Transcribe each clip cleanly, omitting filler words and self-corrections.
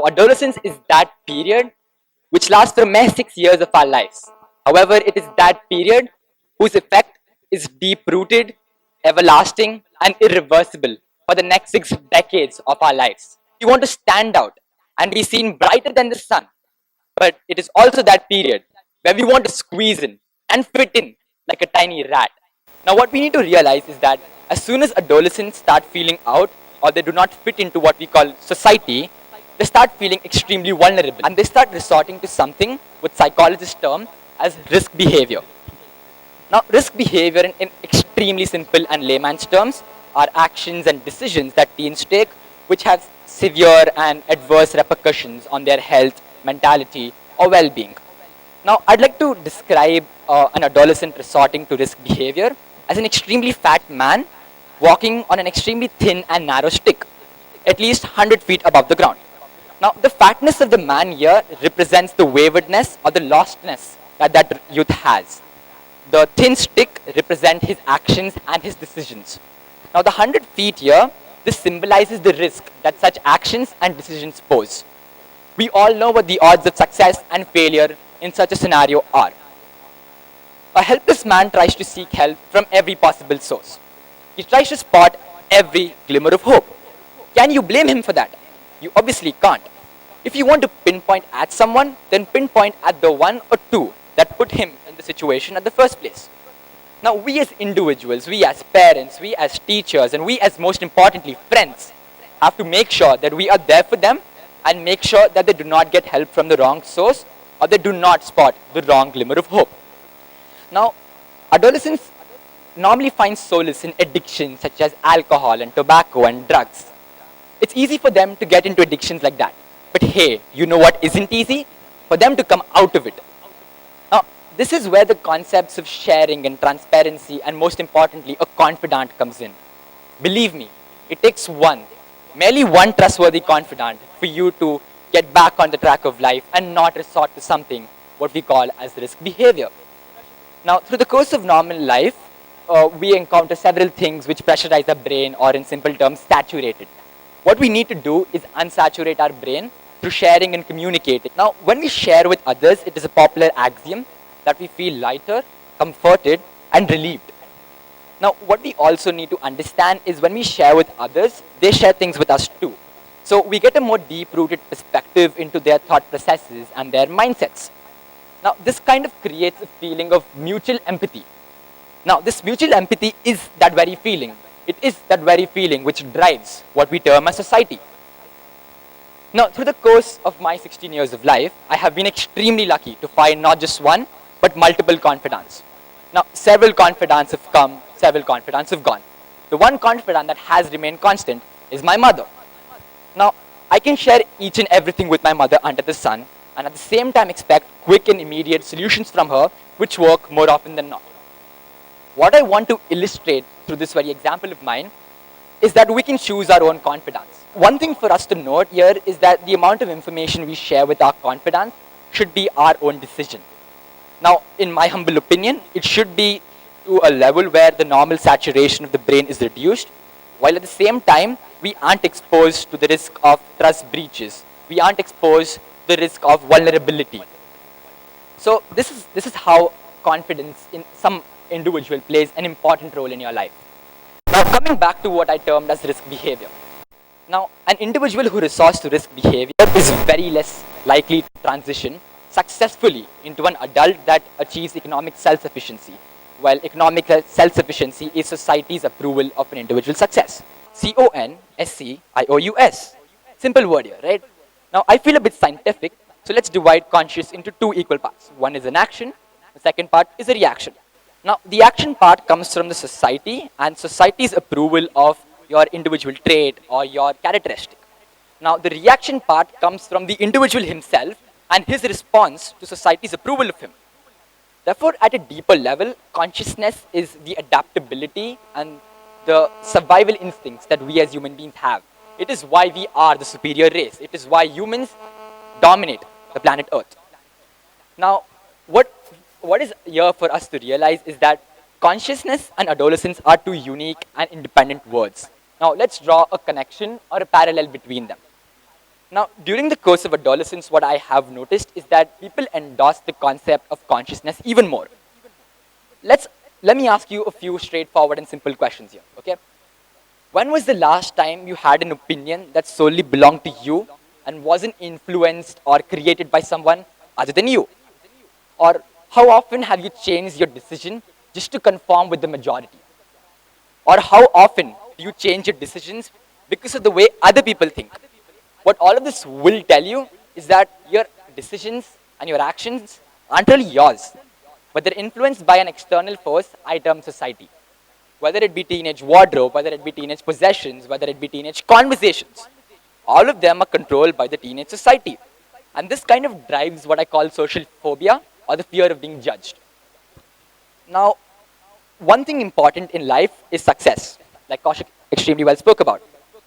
Now, adolescence is that period which lasts for a mere 6 years of our lives. However, it is that period whose effect is deep rooted, everlasting, and irreversible for the next 6 decades of our lives. We want to stand out and be seen brighter than the sun, but it is also that period where we want to squeeze in and fit in like a tiny rat. Now, what we need to realize is that as soon as adolescents start feeling out or they do not fit into what we call society, they start feeling extremely vulnerable and they start resorting to something what psychologists term as risk behavior. Now, risk behavior in extremely simple and layman's terms are actions and decisions that teens take which have severe and adverse repercussions on their health, mentality, or well-being. Now, I'd like to describe an adolescent resorting to risk behavior as an extremely fat man walking on an extremely thin and narrow stick, at least 100 feet above the ground. Now, the fatness of the man here represents the waywardness or the lostness that youth has. The thin stick represents his actions and his decisions. Now, the 100 feet here, this symbolizes the risk that such actions and decisions pose. We all know what the odds of success and failure in such a scenario are. A helpless man tries to seek help from every possible source. He tries to spot every glimmer of hope. Can you blame him for that? You obviously can't. If you want to pinpoint at someone, then pinpoint at the one or two that put him in the situation at the first place. Now, we as individuals, we as parents, we as teachers, and we as most importantly friends have to make sure that we are there for them and make sure that they do not get help from the wrong source or they do not spot the wrong glimmer of hope. Now, adolescents normally find solace in addictions such as alcohol and tobacco and drugs. It's easy for them to get into addictions like that. But hey, you know what isn't easy? For them to come out of it. Now, this is where the concepts of sharing and transparency and most importantly, a confidant comes in. Believe me, it takes merely one trustworthy confidant for you to get back on the track of life and not resort to something what we call as risk behavior. Now, through the course of normal life, we encounter several things which pressurize our brain or in simple terms, saturate it. What we need to do is unsaturate our brain through sharing and communicating. Now, when we share with others, it is a popular axiom that we feel lighter, comforted, and relieved. Now, what we also need to understand is when we share with others, they share things with us too. So we get a more deep-rooted perspective into their thought processes and their mindsets. Now, this kind of creates a feeling of mutual empathy. Now, this mutual empathy is that very feeling. It is that very feeling which drives what we term as society. Now, through the course of my 16 years of life, I have been extremely lucky to find not just one, but multiple confidants. Now, several confidants have come, several confidants have gone. The one confidant that has remained constant is my mother. Now, I can share each and everything with my mother under the sun, and at the same time expect quick and immediate solutions from her, which work more often than not. What I want to illustrate through this very example of mine is that we can choose our own confidants. One thing for us to note here is that the amount of information we share with our confidants should be our own decision. Now, in my humble opinion, it should be to a level where the normal saturation of the brain is reduced, while at the same time, we aren't exposed to the risk of trust breaches. We aren't exposed to the risk of vulnerability. So this is how confidence in some individual plays an important role in your life. Now, coming back to what I termed as risk behavior. Now, an individual who resorts to risk behavior is very less likely to transition successfully into an adult that achieves economic self-sufficiency, while economic self-sufficiency is society's approval of an individual's success. CONSCIOUS. Simple word here, right? Now, I feel a bit scientific, so let's divide conscious into two equal parts. One is an action, the second part is a reaction. Now, the action part comes from the society and society's approval of your individual trait or your characteristic. Now, the reaction part comes from the individual himself and his response to society's approval of him. Therefore, at a deeper level, consciousness is the adaptability and the survival instincts that we as human beings have. It is why we are the superior race. It is why humans dominate the planet Earth. Now, what is here for us to realize is that consciousness and adolescence are two unique and independent words. Now, let's draw a connection or a parallel between them. Now, during the course of adolescence, what I have noticed is that people endorse the concept of consciousness even more. Let's Let me ask you a few straightforward and simple questions here. Okay, when was the last time you had an opinion that solely belonged to you and wasn't influenced or created by someone other than you? Or how often have you changed your decision just to conform with the majority? Or how often do you change your decisions because of the way other people think? What all of this will tell you is that your decisions and your actions aren't really yours, but they're influenced by an external force I term society. Whether it be teenage wardrobe, whether it be teenage possessions, whether it be teenage conversations, all of them are controlled by the teenage society. And this kind of drives what I call social phobia, or the fear of being judged. Now, one thing important in life is success, like Kaushik extremely well spoke about.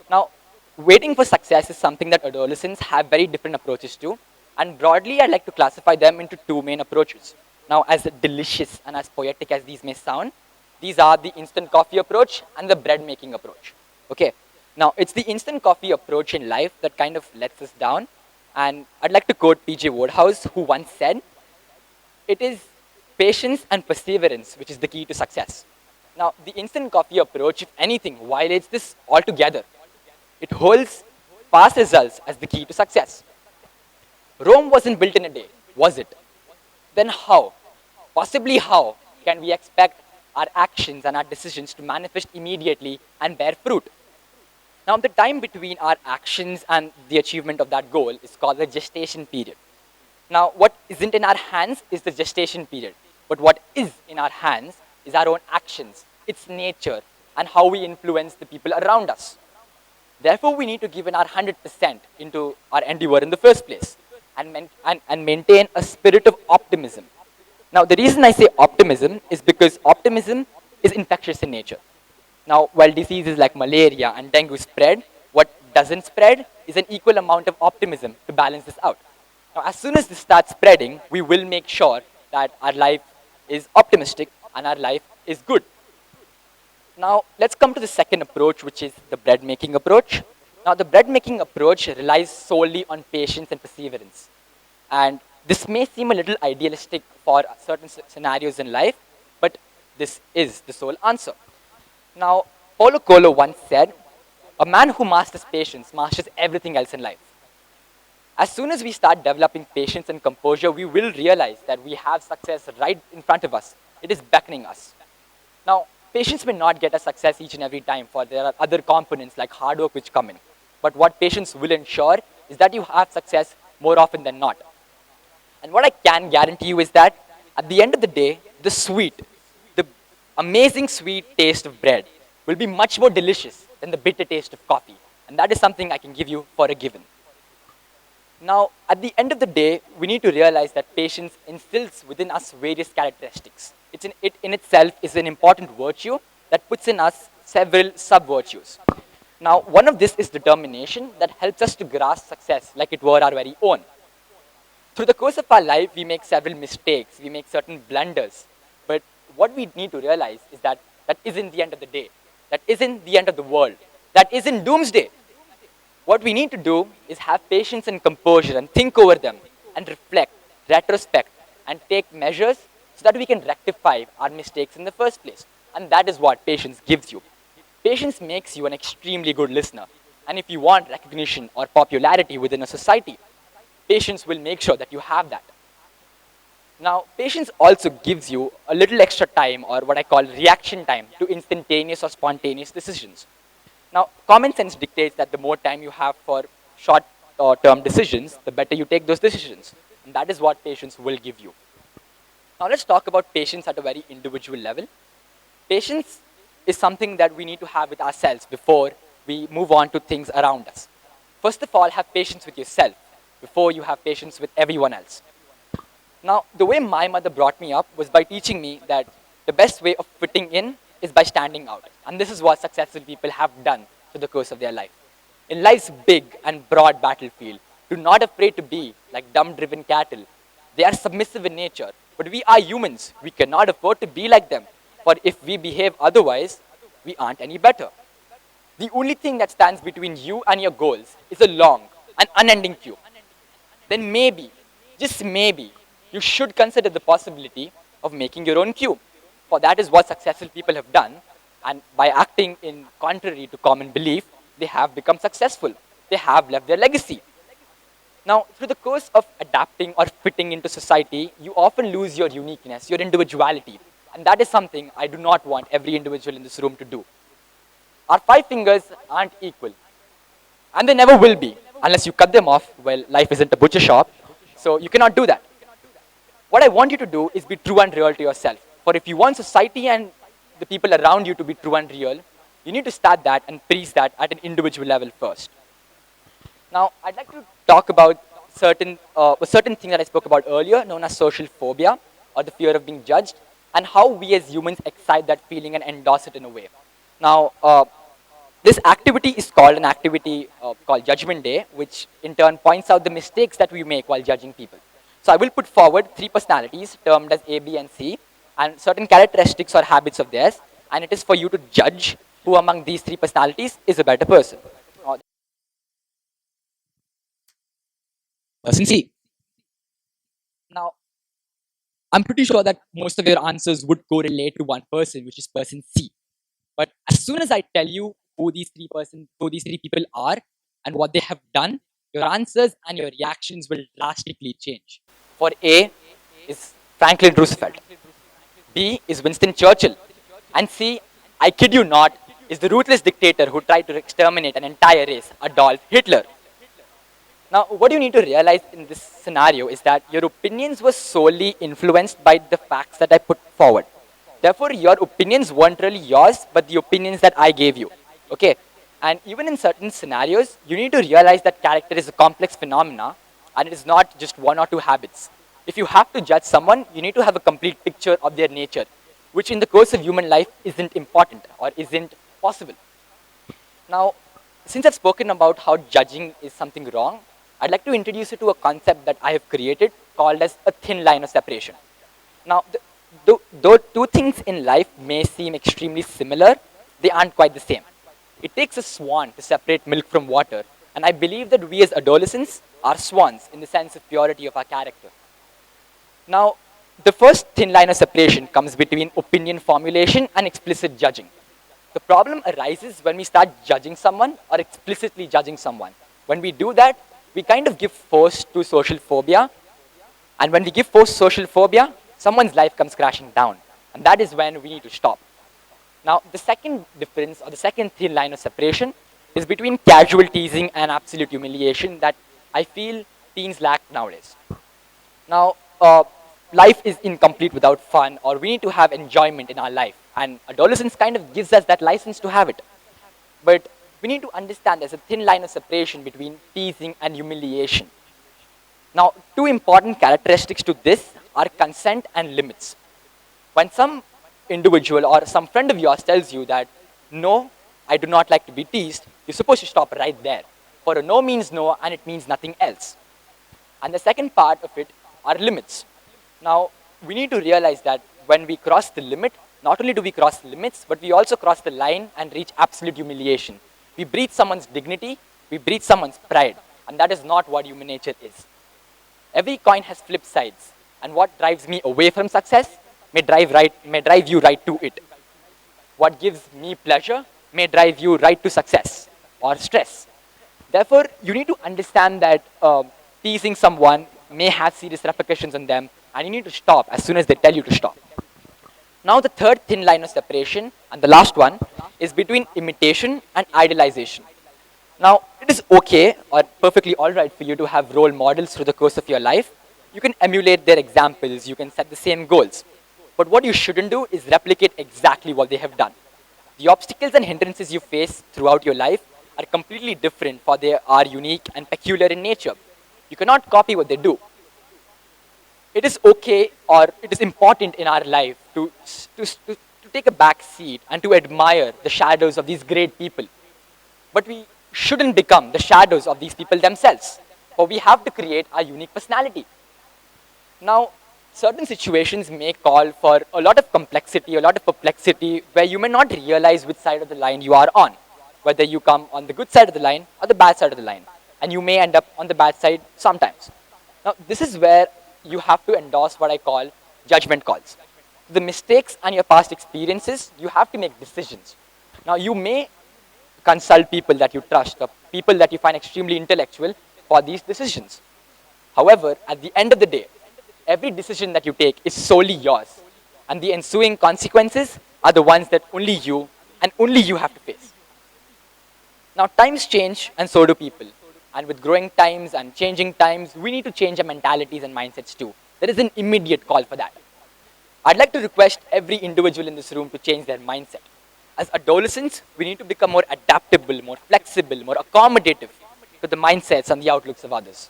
Now, waiting for success is something that adolescents have very different approaches to, and broadly, I'd like to classify them into two main approaches. Now, as delicious and as poetic as these may sound, these are the instant coffee approach and the bread making approach. Okay. Now, it's the instant coffee approach in life that kind of lets us down. And I'd like to quote P.J. Wodehouse, who once said, "It is patience and perseverance which is the key to success." Now, the instant coffee approach, if anything, violates this altogether. It holds fast results as the key to success. Rome wasn't built in a day, was it? Then how, possibly how, can we expect our actions and our decisions to manifest immediately and bear fruit? Now, the time between our actions and the achievement of that goal is called the gestation period. Now, what isn't in our hands is the gestation period, but what is in our hands is our own actions, its nature, and how we influence the people around us. Therefore, we need to give in our 100% into our endeavor in the first place and maintain a spirit of optimism. Now, the reason I say optimism is because optimism is infectious in nature. Now, while diseases like malaria and dengue spread, what doesn't spread is an equal amount of optimism to balance this out. Now, as soon as this starts spreading, we will make sure that our life is optimistic and our life is good. Now, let's come to the second approach, which is the bread making approach. Now, the bread making approach relies solely on patience and perseverance. And this may seem a little idealistic for certain scenarios in life, but this is the sole answer. Now, Paulo Coelho once said, "A man who masters patience masters everything else in life." As soon as we start developing patience and composure, we will realize that we have success right in front of us. It is beckoning us. Now, patience may not get us success each and every time, for there are other components like hard work which come in. But what patience will ensure is that you have success more often than not. And what I can guarantee you is that at the end of the day, the amazing sweet taste of bread will be much more delicious than the bitter taste of coffee. And that is something I can give you for a given. Now, at the end of the day, we need to realize that patience instills within us various characteristics. It in itself is an important virtue that puts in us several sub-virtues. Now, one of this is determination that helps us to grasp success like it were our very own. Through the course of our life, we make several mistakes, we make certain blunders. But what we need to realize is that that isn't the end of the day. That isn't the end of the world. That isn't doomsday. What we need to do is have patience and composure and think over them and reflect, retrospect, and take measures so that we can rectify our mistakes in the first place. And that is what patience gives you. Patience makes you an extremely good listener. And if you want recognition or popularity within a society, patience will make sure that you have that. Now, patience also gives you a little extra time, or what I call reaction time, to instantaneous or spontaneous decisions. Now, common sense dictates that the more time you have for short-term decisions, the better you take those decisions. And that is what patience will give you. Now, let's talk about patience at a very individual level. Patience is something that we need to have with ourselves before we move on to things around us. First of all, have patience with yourself before you have patience with everyone else. Now, the way my mother brought me up was by teaching me that the best way of fitting in is by standing out. And this is what successful people have done through the course of their life. In life's big and broad battlefield, do not afraid to be like dumb-driven cattle. They are submissive in nature, but we are humans. We cannot afford to be like them. For if we behave otherwise, we aren't any better. The only thing that stands between you and your goals is a long, an unending queue, then maybe, just maybe, you should consider the possibility of making your own queue. For that is what successful people have done, and by acting in contrary to common belief, they have become successful. They have left their legacy. Now, through the course of adapting or fitting into society, you often lose your uniqueness, your individuality. And that is something I do not want every individual in this room to do. Our five fingers aren't equal. And they never will be, unless you cut them off. Well, life isn't a butcher shop, so you cannot do that. What I want you to do is be true and real to yourself. For if you want society and the people around you to be true and real, you need to start that and preach that at an individual level first. Now, I'd like to talk about a certain thing that I spoke about earlier, known as social phobia, or the fear of being judged, and how we as humans excite that feeling and endorse it in a way. Now, this activity is called an activity called Judgment Day, which in turn points out the mistakes that we make while judging people. So I will put forward three personalities termed as A, B, and C, and certain characteristics or habits of theirs, and it is for you to judge who among these three personalities is a better person. Person C. Now, I'm pretty sure that most of your answers would correlate to one person, which is person C. But as soon as I tell you who these three people are and what they have done, your answers and your reactions will drastically change. For A is Franklin Roosevelt, B is Winston Churchill, and C, I kid you not, is the ruthless dictator who tried to exterminate an entire race, Adolf Hitler. Now, what you need to realize in this scenario is that your opinions were solely influenced by the facts that I put forward. Therefore, your opinions weren't really yours, but the opinions that I gave you. Okay? And even in certain scenarios, you need to realize that character is a complex phenomena, and it is not just one or two habits. If you have to judge someone, you need to have a complete picture of their nature, which in the course of human life isn't important or isn't possible. Now, since I've spoken about how judging is something wrong, I'd like to introduce you to a concept that I have created called as a thin line of separation. Now, though two things in life may seem extremely similar, they aren't quite the same. It takes a swan to separate milk from water, and I believe that we as adolescents are swans in the sense of purity of our character. Now, the first thin line of separation comes between opinion formulation and explicit judging. The problem arises when we start judging someone or explicitly judging someone. When we do that, we kind of give force to social phobia, and when we give force to social phobia, someone's life comes crashing down, and that is when we need to stop. Now, the second difference, or the second thin line of separation, is between casual teasing and absolute humiliation that I feel teens lack nowadays. Now, life is incomplete without fun, or we need to have enjoyment in our life, and adolescence kind of gives us that license to have it. But we need to understand there's a thin line of separation between teasing and humiliation. Now, two important characteristics to this are consent and limits. When some individual or some friend of yours tells you that, no, I do not like to be teased, you're supposed to stop right there. For a no means no, and it means nothing else. And the second part of it are limits. Now, we need to realize that when we cross the limit, not only do we cross limits, but we also cross the line and reach absolute humiliation. We breach someone's dignity, we breach someone's pride, and that is not what human nature is. Every coin has flip sides, and what drives me away from success may drive you right to it. What gives me pleasure may drive you right to success or stress. Therefore, you need to understand that teasing someone may have serious repercussions on them, and you need to stop as soon as they tell you to stop. Now, the third thin line of separation, and the last one, is between imitation and idolization. Now, it is okay or perfectly all right for you to have role models through the course of your life. You can emulate their examples, you can set the same goals. But what you shouldn't do is replicate exactly what they have done. The obstacles and hindrances you face throughout your life are completely different, for they are unique and peculiar in nature. You cannot copy what they do. It is okay, or it is important in our life to take a back seat and to admire the shadows of these great people. But we shouldn't become the shadows of these people themselves, for we have to create our unique personality. Now, certain situations may call for a lot of complexity, a lot of perplexity, where you may not realize which side of the line you are on, whether you come on the good side of the line or the bad side of the line. and you may end up on the bad side sometimes. Now, this is where you have to endorse what I call judgment calls. The mistakes and your past experiences, you have to make decisions. Now, you may consult people that you trust or people that you find extremely intellectual for these decisions. However, at the end of the day, every decision that you take is solely yours, and the ensuing consequences are the ones that only you and only you have to face. Now, times change, and so do people. And with growing times and changing times, we need to change our mentalities and mindsets too. There is an immediate call for that. I'd like to request every individual in this room to change their mindset. As adolescents, we need to become more adaptable, more flexible, more accommodative to the mindsets and the outlooks of others.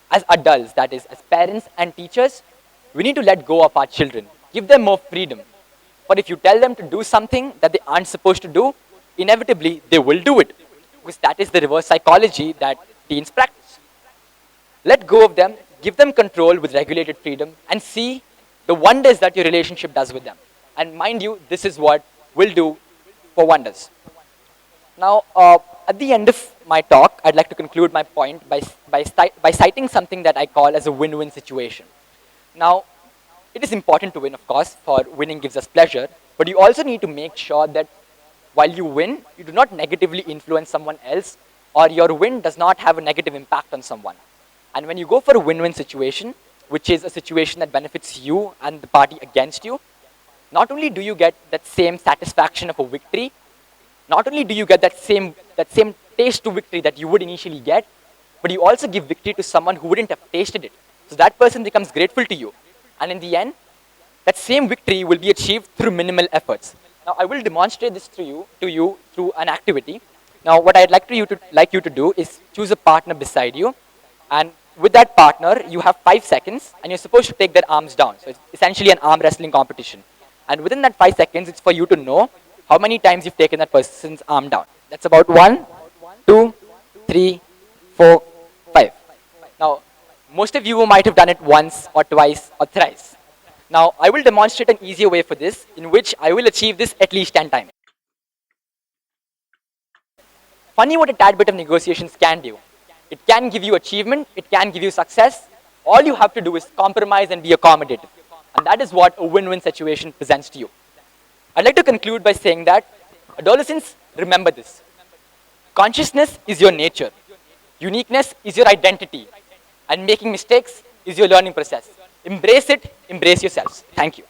As adults, that is, as parents and teachers, we need to let go of our children, give them more freedom. But if you tell them to do something that they aren't supposed to do, inevitably they will do it, because that is the reverse psychology that teens practice. Let go of them, give them control with regulated freedom, and see the wonders that your relationship does with them. And mind you, this is what we'll do for wonders. Now, at the end of my talk, I'd like to conclude my point by citing something that I call as a win-win situation. Now, it is important to win, of course, for winning gives us pleasure, but you also need to make sure that while you win, you do not negatively influence someone else, or your win does not have a negative impact on someone. And when you go for a win-win situation, which is a situation that benefits you and the party against you, not only do you get that same satisfaction of a victory, not only do you get that same taste to victory that you would initially get, but you also give victory to someone who wouldn't have tasted it. So that person becomes grateful to you. And in the end, that same victory will be achieved through minimal efforts. Now, I will demonstrate this to you through an activity. Now, what I'd like you to do is choose a partner beside you. And with that partner, you have 5 seconds, and you're supposed to take their arms down. So it's essentially an arm wrestling competition. And within that 5 seconds, it's for you to know how many times you've taken that person's arm down. That's about 1, 2, 3, 4, 5. Now, most of you might have done it once or twice or thrice. Now, I will demonstrate an easier way for this, in which I will achieve this at least 10 times. Funny what a tad bit of negotiations can do. It can give you achievement, it can give you success. All you have to do is compromise and be accommodative. And that is what a win-win situation presents to you. I'd like to conclude by saying that, adolescents, remember this. Consciousness is your nature. Uniqueness is your identity. And making mistakes is your learning process. Embrace it, embrace yourselves. Thank you.